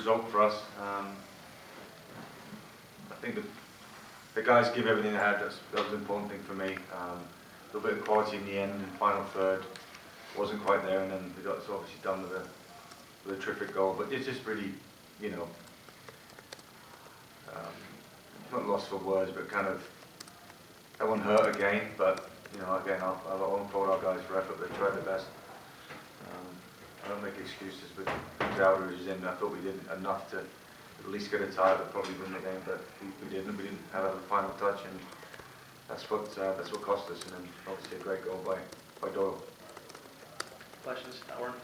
result for us. I think the guys give everything they had. That was an important thing for me. A little bit of quality in the end, and final third wasn't quite there, and then we got obviously done with a terrific goal. But it's just really, you know, not lost for words, but kind of that one hurt again. But you know, again, I won't applaud our guys for effort. They tried their best. I don't make excuses with Crowder who's in. I thought we did enough to at least get a tie, but probably win the game. But we didn't. We didn't have a final touch, and that's what cost us. And then obviously a great goal by Doyle. Questions, Howard?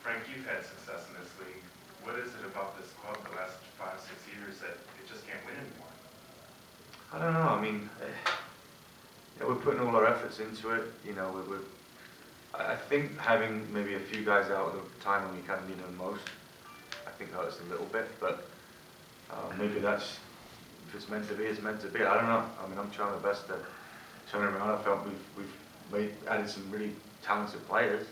Frank, you've had success in this league. What is it about this club the last 5-6 years that it just can't win anymore? I don't know. I mean, you know, we're putting all our efforts into it. You know, I think having maybe a few guys out at the time when we kind of need them most, I think hurt us a little bit. But maybe that's, if it's meant to be, it's meant to be. I don't know. I mean, I'm trying my best to turn it around. I felt we've added some really talented players.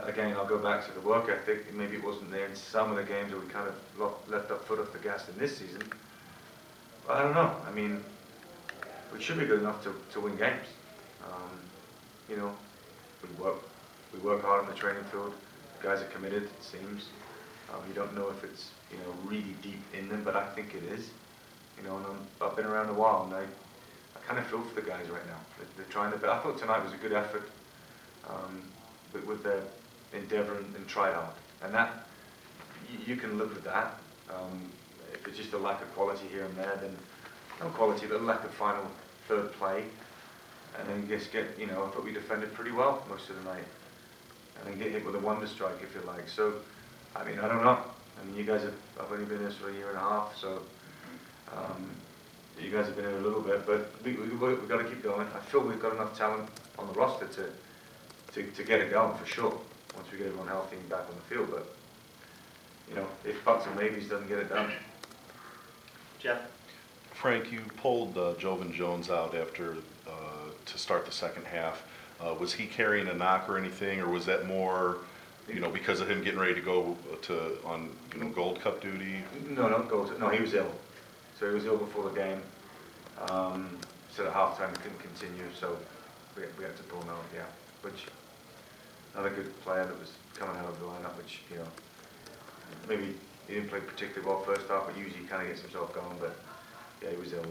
Again, I'll go back to the work ethic. Maybe it wasn't there in some of the games that we kind of left our foot off the gas in this season. But I don't know. I mean, we should be good enough to win games. You know, we work hard on the training field. The guys are committed, it seems. You don't know if it's, you know, really deep in them, but I think it is. You know, and I've been around a while, and I kind of feel for the guys right now. They're trying to. But I thought tonight was a good effort. With their endeavour and try hard, and that you can live with that. If it's just a lack of quality here and there, then no quality, but a lack of final third play, and then just get, you know, I thought we defended pretty well most of the night, and then get hit with a wonder strike if you like. So, I mean, I don't know. I mean, you guys I've only been in this for a year and a half, so you guys have been here a little bit, but we've got to keep going. I feel we've got enough talent on the roster to get it going for sure, once we get everyone healthy and back on the field. But, you know, if buts and maybes doesn't get it done. Jeff? Frank, you pulled Jovan Jones out after to start the second half. Was he carrying a knock or anything, or was that more, you know, because of him getting ready to go on Gold Cup duty? No, not Gold. No, he was ill. So he was ill before the game. Said at halftime he couldn't continue, so we had to pull him out. Yeah, which another good player that was coming out of the lineup, which, you know, maybe he didn't play particularly well first half, but usually he kind of gets himself going. But yeah, he was ill.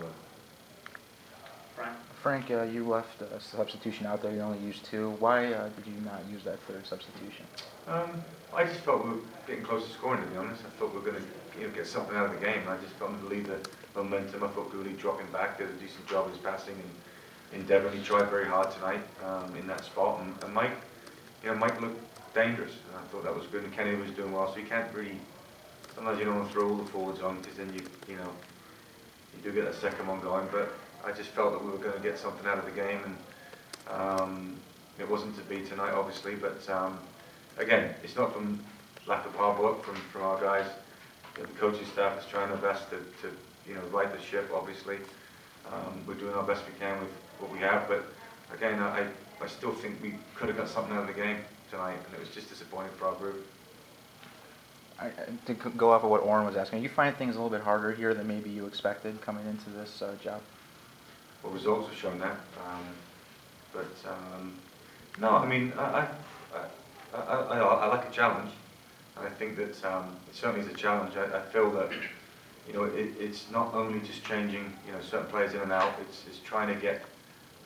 Frank, you left a substitution out there. You only used 2. Why did you not use that third substitution? I just felt we were getting close to scoring, to be honest. I thought we were going to get something out of the game. I just felt to leave the momentum. I thought Gooley dropping back did a decent job of his passing and endeavouring. He tried very hard tonight in that spot. And Mike, you know, Mike looked dangerous, and I thought that was good. And Kenny was doing well, so you can't really. Sometimes you don't want to throw all the forwards on, because then you do get a second one going. But I just felt that we were going to get something out of the game, and it wasn't to be tonight, obviously. But again, it's not from lack of hard work from our guys. You know, the coaching staff is trying their best to right the ship. Obviously, we're doing our best we can with what we have. But again, I still think we could have got something out of the game tonight, and it was just disappointing for our group. To go off of what Oren was asking, you find things a little bit harder here than maybe you expected coming into this job? Well, results have shown that. No, I mean, I like a challenge, and I think that it certainly is a challenge. I feel that, you know, it's not only just changing, you know, certain players in and out. It's trying to get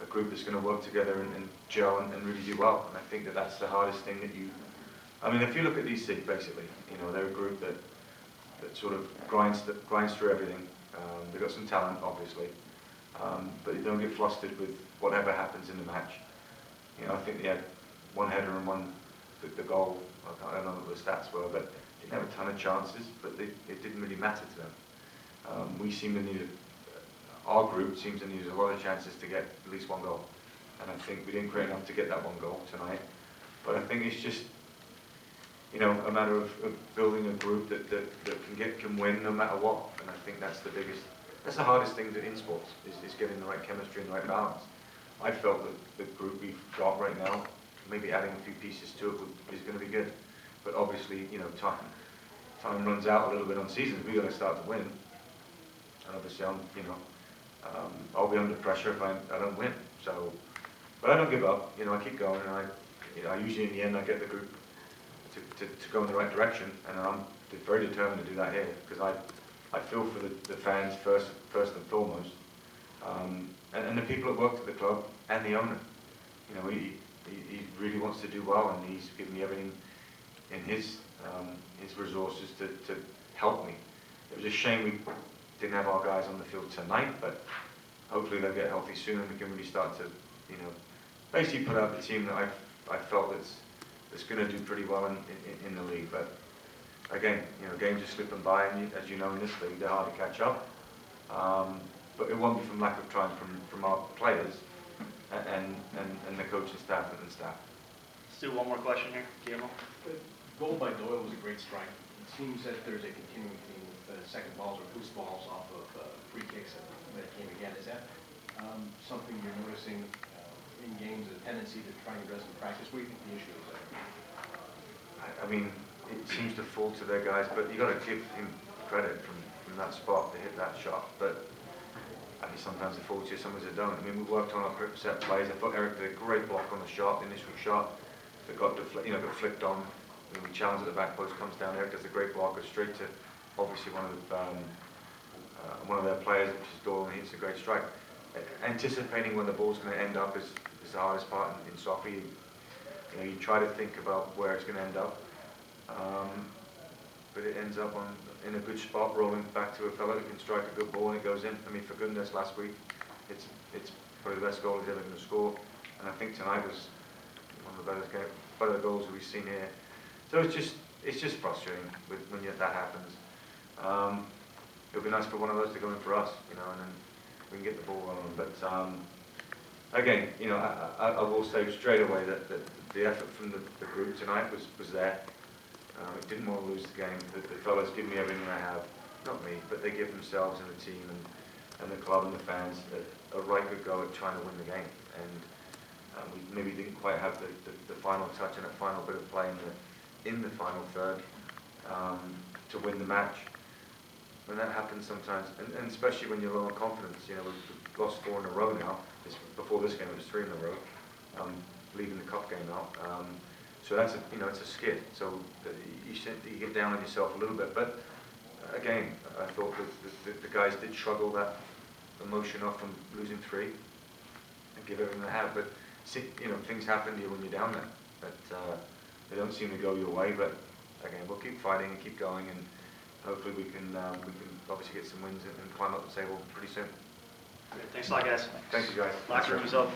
a group that's going to work together and gel and really do well. And I think that that's the hardest thing that you. I mean, if you look at these six, basically, you know, they're a group that sort of grinds through everything. They've got some talent, obviously, but they don't get flustered with whatever happens in the match. You know, I think they had one header and one the goal. I don't know what the stats were, but didn't have a ton of chances. But it didn't really matter to them. We seem to need our group seems to need a lot of chances to get at least one goal, and I think we didn't create enough to get that one goal tonight. But I think it's just, you know, a matter of building a group that can win no matter what. And I think that's the hardest thing in sports is getting the right chemistry and the right balance. I felt that the group we've got right now, maybe adding a few pieces to it is going to be good. But obviously obviously, you know, time runs out a little bit on seasons. We got to start to win. And obviously, I'll be under pressure if I don't win. So, but I don't give up. You know, I keep going, and I usually in the end I get the group to go in the right direction, and I'm very determined to do that here because I feel for the fans first and foremost, and the people that work at the club and the owner. You know, he really wants to do well, and he's given me everything in his resources to help me. It was a shame we didn't have our guys on the field tonight, but hopefully they'll get healthy soon and we can really start to, you know, basically put out the team that I felt that's going to do pretty well in the league. But again, you know, games are slipping by, and as you know in this league, they're hard to catch up. But it won't be from lack of trying from our players and the coaching staff and the staff. Let's do one more question here, Guillermo. The goal by Doyle was a great strike. It seems that there's a continuing theme with second balls or boost balls off of free kicks that came again. Is that something you're noticing in games, a tendency to try and address in practice? What do you think the issue is there? I mean, it seems to fall to their guys, but you got to give him credit from that spot to hit that shot. But I mean, sometimes it falls to you, sometimes it don't. I mean, we worked on our set plays. I thought Eric did a great block on the shot, the initial shot that got flicked on. I mean, we challenge at the back post, comes down. Eric does a great block, goes straight to obviously one of their players, which is Doyle, and he hits a great strike. Anticipating when the ball's going to end up is the hardest part in soccer. You know, you try to think about where it's going to end up, but it ends up in a good spot, rolling back to a fellow who can strike a good ball and it goes in. I mean, for goodness, last week it's probably the best goal he's ever going to score, and I think tonight was one of the better goals we've seen here. So it's just frustrating when that happens. It would be nice for one of those to go in for us, you know, and then we can get the ball rolling. But again, you know, I will say straight away that the effort from the group tonight was there. I didn't want to lose the game. The fellas give me everything I have, not me, but they give themselves and the team and the club and the fans a right good go at trying to win the game. And we maybe didn't quite have the final touch and a final bit of play in the final third to win the match. When that happens sometimes, and especially when you're low on confidence, you know, we've lost 4 in a row now. Before this game, it was 3 in a row, leaving the cup game out. So that's it's a skid. So you get down on yourself a little bit. But again, I thought that the guys did struggle that emotion off from losing 3 and give everything they have. But you know, things happen to you when you're down there. But they don't seem to go your way. But again, we'll keep fighting and keep going, and hopefully we can obviously get some wins and climb up the table pretty soon. Great. Thanks a lot, guys. Thank you, guys. Locker room is open.